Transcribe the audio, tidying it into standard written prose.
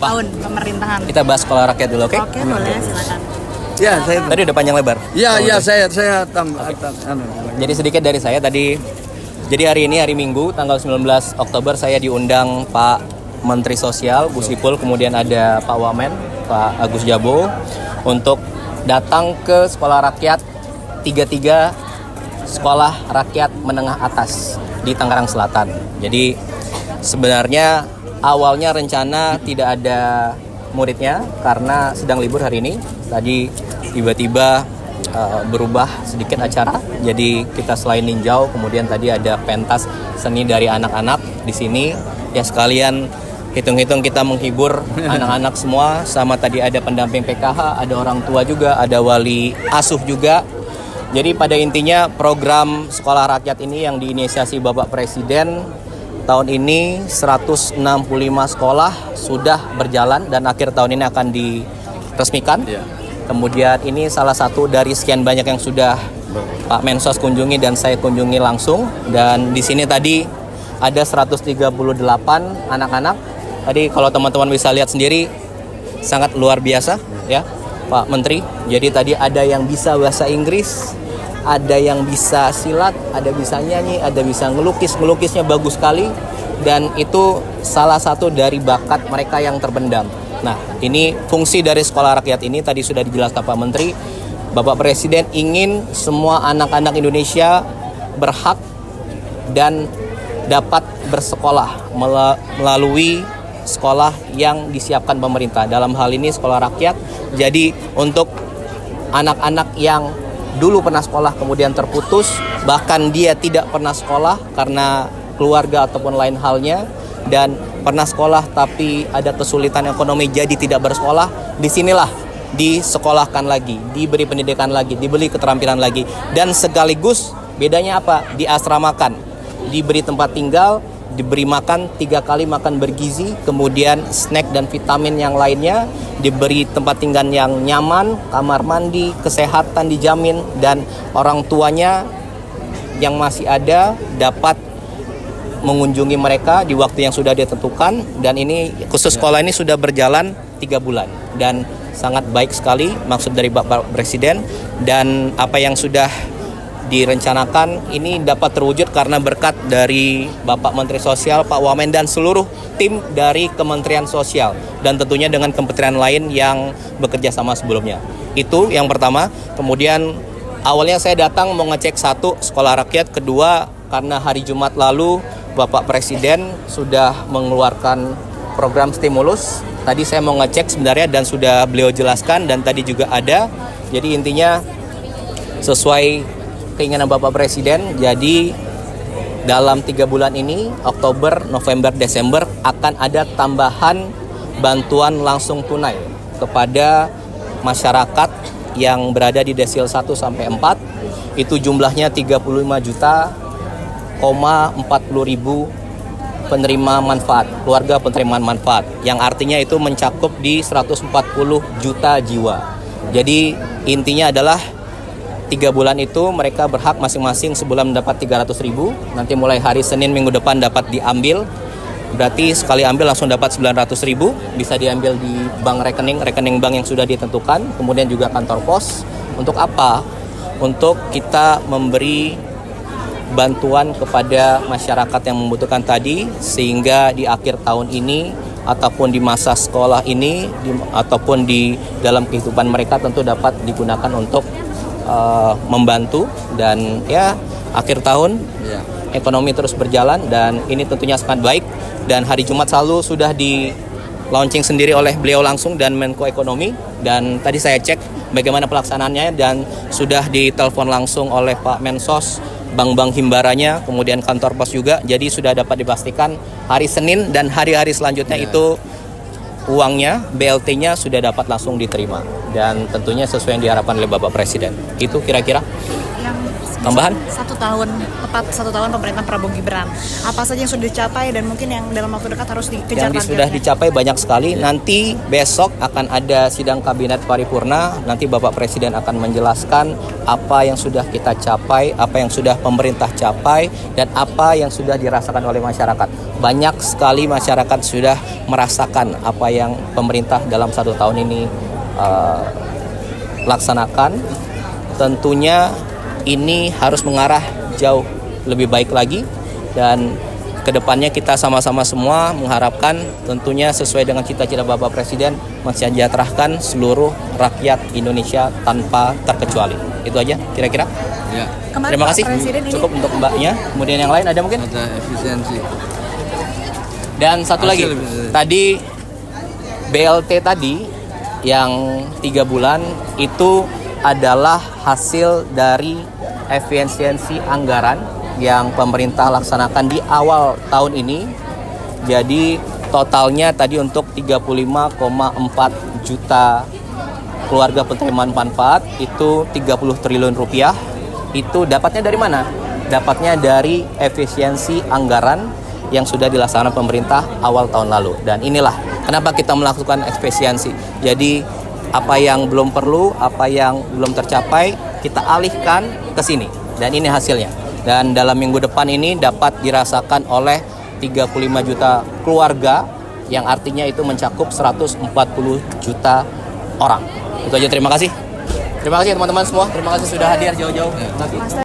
tahun pemerintahan. Kita bahas sekolah rakyat dulu, oke? Oke, boleh, silakan. Ya, saya Tadi udah panjang lebar. saya tambah. Jadi sedikit dari saya tadi. Jadi hari ini hari Minggu tanggal 19 Oktober saya diundang Pak Menteri Sosial Gus Ipul, kemudian ada Pak Wamen, Pak Agus Jabo untuk datang ke sekolah rakyat 33 sekolah rakyat menengah atas di Tangerang Selatan. Jadi sebenarnya awalnya rencana tidak ada muridnya karena sedang libur hari ini. Tadi tiba-tiba berubah sedikit acara. Jadi kita selain ninjau, kemudian tadi ada pentas seni dari anak-anak di sini. Ya sekalian hitung-hitung kita menghibur anak-anak semua. Sama tadi ada pendamping PKH, ada orang tua juga, ada wali asuh juga. Jadi pada intinya program sekolah rakyat ini yang diinisiasi Bapak Presiden tahun ini 165 sekolah sudah berjalan dan akhir tahun ini akan diresmikan. Kemudian ini salah satu dari sekian banyak yang sudah Pak Mensos kunjungi dan saya kunjungi langsung. Dan di sini tadi ada 138 anak-anak. Tadi kalau teman-teman bisa lihat sendiri sangat luar biasa ya Pak Menteri. Jadi tadi ada yang bisa bahasa Inggris, ada yang bisa silat, ada bisa nyanyi, ada bisa ngelukis. Ngelukisnya bagus sekali dan itu salah satu dari bakat mereka yang terpendam. Nah, ini fungsi dari sekolah rakyat ini tadi sudah dijelaskan Pak Menteri. Bapak Presiden ingin semua anak-anak Indonesia berhak dan dapat bersekolah melalui sekolah yang disiapkan pemerintah. Dalam hal ini sekolah rakyat. Jadi untuk anak-anak yang dulu pernah sekolah kemudian terputus, bahkan dia tidak pernah sekolah karena keluarga ataupun lain halnya, dan pernah sekolah tapi ada kesulitan ekonomi jadi tidak bersekolah, disinilah disekolahkan lagi, diberi pendidikan lagi, diberi keterampilan lagi, dan sekaligus bedanya apa? Diasramakan, diberi tempat tinggal, diberi makan 3 kali makan bergizi, kemudian snack dan vitamin yang lainnya, diberi tempat tinggal yang nyaman, kamar mandi, kesehatan dijamin, dan orang tuanya yang masih ada dapat mengunjungi mereka di waktu yang sudah ditentukan. Dan ini khusus sekolah ini sudah berjalan 3 bulan dan sangat baik sekali maksud dari Bapak Presiden, dan apa yang sudah direncanakan ini dapat terwujud karena berkat dari Bapak Menteri Sosial Pak Wamen dan seluruh tim dari Kementerian Sosial dan tentunya dengan kementerian lain yang bekerja sama sebelumnya. Itu yang pertama. Kemudian awalnya saya datang mau ngecek satu sekolah rakyat, kedua karena hari Jumat lalu Bapak Presiden sudah mengeluarkan program stimulus. Tadi saya mau ngecek sebenarnya dan sudah beliau jelaskan dan tadi juga ada. Jadi intinya sesuai keinginan Bapak Presiden, jadi dalam 3 bulan ini, Oktober, November, Desember, akan ada tambahan bantuan langsung tunai kepada masyarakat yang berada di desil 1 sampai 4. Itu jumlahnya 35,40 penerima manfaat, keluarga penerima manfaat, yang artinya itu mencakup di 140 juta jiwa. Jadi intinya adalah 3 bulan itu mereka berhak masing-masing sebulan mendapat 300.000. Nanti mulai hari Senin minggu depan dapat diambil. Berarti sekali ambil langsung dapat 900.000. Bisa diambil di rekening bank yang sudah ditentukan. Kemudian juga kantor pos. Untuk apa? Untuk kita memberi bantuan kepada masyarakat yang membutuhkan tadi, sehingga di akhir tahun ini ataupun di masa sekolah ini ataupun di dalam kehidupan mereka tentu dapat digunakan untuk membantu, dan ya akhir tahun ekonomi terus berjalan dan ini tentunya sangat baik. Dan hari Jumat selalu sudah di launching sendiri oleh beliau langsung dan Menko Ekonomi, dan tadi saya cek bagaimana pelaksanaannya dan sudah ditelepon langsung oleh Pak Mensos, bank-bank himbaranya, kemudian kantor pos juga. Jadi sudah dapat dipastikan hari Senin dan hari-hari selanjutnya itu uangnya, BLT-nya sudah dapat langsung diterima dan tentunya sesuai yang diharapkan oleh Bapak Presiden. Itu kira-kira. Yang Tambahan? 1 tahun, tepat 1 tahun pemerintahan Prabowo Gibran. Apa saja yang sudah dicapai dan mungkin yang dalam waktu dekat harus dikejar Yang sudah targetnya? dicapai banyak sekali. Nanti besok akan ada sidang kabinet paripurna. Nanti Bapak Presiden akan menjelaskan apa yang sudah kita capai, apa yang sudah pemerintah capai, dan apa yang sudah dirasakan oleh masyarakat. Banyak sekali masyarakat sudah merasakan apa yang pemerintah dalam 1 tahun ini laksanakan. Tentunya ini harus mengarah jauh lebih baik lagi, dan kedepannya kita sama-sama semua mengharapkan tentunya sesuai dengan cita-cita Bapak Presiden mensejahterakan seluruh rakyat Indonesia tanpa terkecuali. Itu aja kira-kira. Ya, Kemarin Terima Pak kasih. Presiden ini Cukup untuk Mbaknya. Kemudian yang lain ada mungkin? ada efisiensi. Dan satu lagi, Hasil bisa- tadi BLT tadi yang 3 bulan itu adalah hasil dari efisiensi anggaran yang pemerintah laksanakan di awal tahun ini. Jadi totalnya tadi untuk 35,4 juta keluarga penerima manfaat itu 30 triliun rupiah. Itu dapatnya dari mana? Dapatnya dari efisiensi anggaran yang sudah dilaksanakan pemerintah awal tahun lalu. Dan inilah kenapa kita melakukan efisiensi. Jadi apa yang belum perlu, apa yang belum tercapai, kita alihkan ke sini. Dan ini hasilnya. Dan dalam minggu depan ini dapat dirasakan oleh 35 juta keluarga, yang artinya itu mencakup 140 juta orang. Itu aja, terima kasih. Terima kasih teman-teman semua. Terima kasih sudah hadir jauh-jauh. Mas